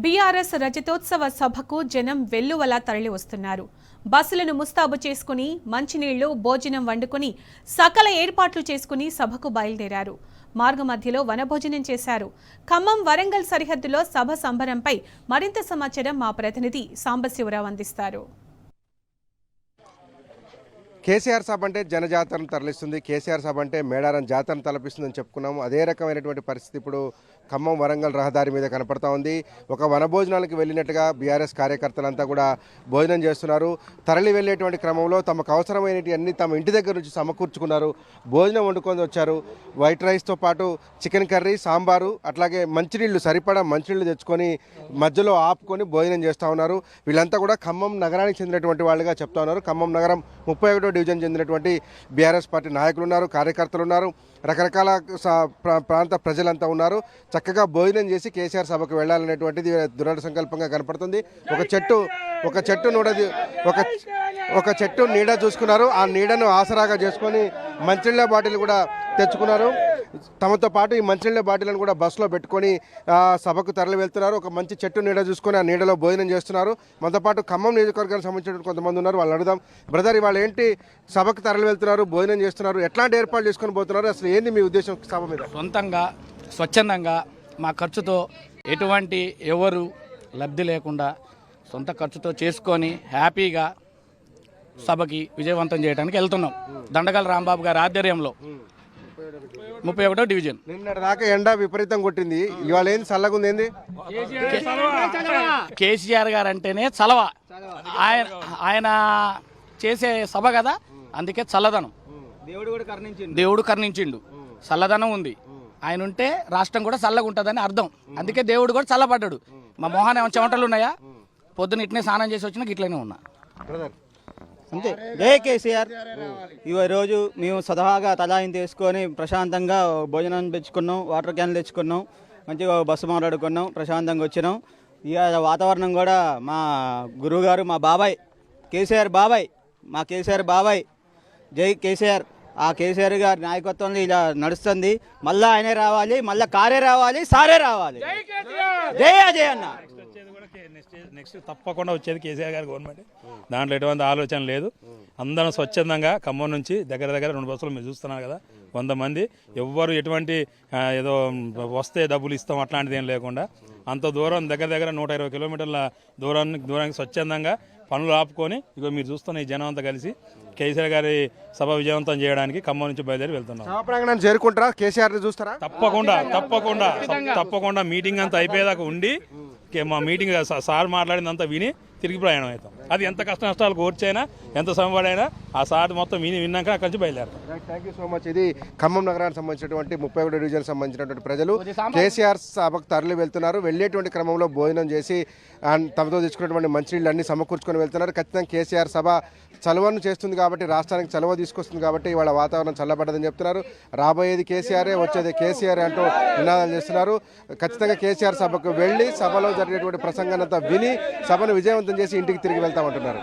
BRS రజతోత్సవ సభకు జనం వెల్లువలా తరలి వస్తున్నారు. బస్సులను ముస్తాబు చేసుకుని మంచినీళ్లు, భోజనం వండుకుని సకల ఏర్పాట్లు చేసుకుని సభకు బయలుదేరారు. మార్గ మధ్యలో వనభోజనం చేశారు. ఖమ్మం, వరంగల్ సరిహద్దులో సభ సంబరంపై మరింత సమాచారం మా ప్రతినిధి సాంబశివరావు అందిస్తారు. కేసీఆర్ సభ అంటే జనజాతరను తరలిస్తుంది. కేసీఆర్ సభ అంటే మేడారం జాతరను తలపిస్తుందని చెప్పుకున్నాము. అదే రకమైనటువంటి పరిస్థితి ఇప్పుడు ఖమ్మం వరంగల్ రహదారి మీద కనపడతా ఉంది. ఒక వనభోజనాలకు వెళ్ళినట్టుగా బీఆర్ఎస్ కార్యకర్తలంతా కూడా భోజనం చేస్తున్నారు. తరలి వెళ్ళేటువంటి క్రమంలో తమకు అవసరమైనవి అన్ని తమ ఇంటి దగ్గర నుంచి సమకూర్చుకున్నారు. భోజనం వండుకొని వచ్చారు. వైట్ రైస్తో పాటు చికెన్ కర్రీ, సాంబారు, అట్లాగే మంచినీళ్లు, సరిపడా మంచినీళ్లు తెచ్చుకొని మధ్యలో ఆపుకొని భోజనం చేస్తూ ఉన్నారు. వీళ్ళంతా కూడా ఖమ్మం నగరానికి చెందినటువంటి వాళ్ళుగా చెప్తా ఉన్నారు. ఖమ్మం నగరం 31వ డివిజన్ చెందినటువంటి బీఆర్ఎస్ పార్టీ నాయకులు ఉన్నారు, కార్యకర్తలు ఉన్నారు, రకరకాల ప్రాంత ప్రజలంతా ఉన్నారు. చక్కగా భోజనం చేసి కేసీఆర్ సభకు వెళ్ళాలనేటువంటిది దృఢ సంకల్పంగా కనపడుతుంది. ఒక చెట్టు నీడ చూసుకున్నారు. ఆ నీడను ఆసరాగా చేసుకొని మంచినీళ్ళ బాటిల్ కూడా తెచ్చుకున్నారు. తమతో పాటు ఈ మంచినీళ్ళ బాటిల్ను కూడా బస్సులో పెట్టుకొని సభకు తరలి వెళ్తున్నారు. ఒక మంచి చెట్టు నీడ చూసుకొని ఆ నీడలో భోజనం చేస్తున్నారు. మనతో పాటు ఖమ్మం నియోజకవర్గానికి సంబంధించిన కొంతమంది ఉన్నారు. వాళ్ళు అడుగుదాం. బ్రదర్, ఇవాళ ఏంటి సభకు తరలి వెళ్తున్నారు, భోజనం చేస్తున్నారు, ఎట్లాంటి ఏర్పాట్లు చేసుకొని పోతున్నారు, అసలు ఏంది మీ ఉద్దేశం సభ మీద? సొంతంగా స్వచ్ఛందంగా మా ఖర్చుతో ఎటువంటి ఎవరు లబ్ధి లేకుండా సొంత ఖర్చుతో చేసుకొని హ్యాపీగా సభకి విజయవంతం చేయడానికి వెళ్తున్నాం. దండగల రాంబాబు గారి ఆధ్వర్యంలో 31వ డివిజన్. నిన్న దాకా ఎండ విపరీతం కొట్టింది, ఇవాళ ఏంది చల్లగుంది? ఏంది కేసీఆర్ గారు అంటేనే చలవ. ఆయన చేసే సభ కదా, అందుకే చల్లదనం. దేవుడు కర్ణించిండు, చల్లదనం ఉంది. ఆయన ఉంటే రాష్ట్రం కూడా చల్లగా ఉంటుందని అర్థం. అందుకే దేవుడు కూడా చల్లబడ్డాడు. మా మొహాన్ ఏమైనా చెమటలు ఉన్నాయా? పొద్దున ఇట్నే స్నానం చేసి వచ్చినా ఇట్లనే ఉన్నా. అంతే. జై కేసీఆర్. ఈరోజు మేము సదహాగా తలాయిని తీసుకొని ప్రశాంతంగా భోజనం తెచ్చుకున్నాం, వాటర్ క్యాన్లు తెచ్చుకున్నాం, మంచిగా బస్సు మాట్లాడుకున్నాం, ప్రశాంతంగా వచ్చినాం. ఇక వాతావరణం కూడా మా గురువుగారు, మా బాబాయ్ కేసీఆర్ బాబాయ్, మా కేసీఆర్ బాబాయ్, జై కేసీఆర్. ఆ కేసీఆర్ గారి నాయకత్వంలో ఇలా నడుస్తుంది. మళ్ళీ ఆయనే రావాలి, మళ్ళీ కారే రావాలి, సారే రావాలి. జై అజయ్ అన్న. నెక్స్ట్ తప్పకుండా వచ్చేది కేసీఆర్ గారి గవర్నమెంట్. దాంట్లో ఎటువంటి ఆలోచన లేదు. అందరం స్వచ్ఛందంగా ఖమ్మం నుంచి దగ్గర 2 బస్సులు మీరు చూస్తున్నారు కదా, 100 మంది. ఎవ్వరు ఎటువంటి ఏదో వస్తే డబ్బులు ఇస్తాం అట్లాంటిది ఏం లేకుండా అంత దూరం దగ్గర 120 కిలోమీటర్ల దూరానికి స్వచ్ఛందంగా పనులు ఆపుకొని ఇగో మీరు చూస్తున్న ఈ జనం అంతా కలిసి కేసీఆర్ గారి సభ విజయవంతం చేయడానికి ఖమ్మం నుంచి బయలుదేరి వెళ్తున్నాం. సభ ప్రాంగణాన్ని చేరుకుంటారా? కేసీఆర్ చూస్తారా? తప్పకుండా మీటింగ్ అంతా అయిపోయేదాకా ఉండి మా మీటింగ్ సార్ మాట్లాడిందంతా విని తిరిగి ప్రయాణం అవుతాం. అది ఎంత కష్ట నష్టాలు కోర్చైనా, ఎంత శ్రమపడైనా ఆ సార్ మొత్తం విన్నాక అక్కడి నుంచి బయలుదేరుతాం. Thank you so much. ఇది ఖమ్మం నగరానికి సంబంధించినటువంటి 31వ డివిజన్ సంబంధించినటువంటి ప్రజలు కేసీఆర్ సభకు తరలి వెళ్తున్నారు. వెళ్ళేటువంటి క్రమంలో భోజనం చేసి తమతో తెచ్చుకున్నటువంటి మంచినీళ్ళు అన్ని సమకూర్చుకొని వెళ్తున్నారు. ఖచ్చితంగా కేసీఆర్ సభ చలవను చేస్తుంది కాబట్టి, రాష్ట్రానికి చలవ తీసుకొస్తుంది కాబట్టి ఇవాళ వాతావరణం చల్లబడ్డదని చెప్తున్నారు. రాబోయేది కేసీఆరే, వచ్చేది కేసీఆర్ అంటూ నినాదాలు చేస్తున్నారు. ఖచ్చితంగా కేసీఆర్ సభకు వెళ్ళి సభలో జరిగేటువంటి ప్రసంగానంతా విని సభను విజయవంతం చేసి ఇంటికి తిరిగి వెళ్తామంటున్నారు.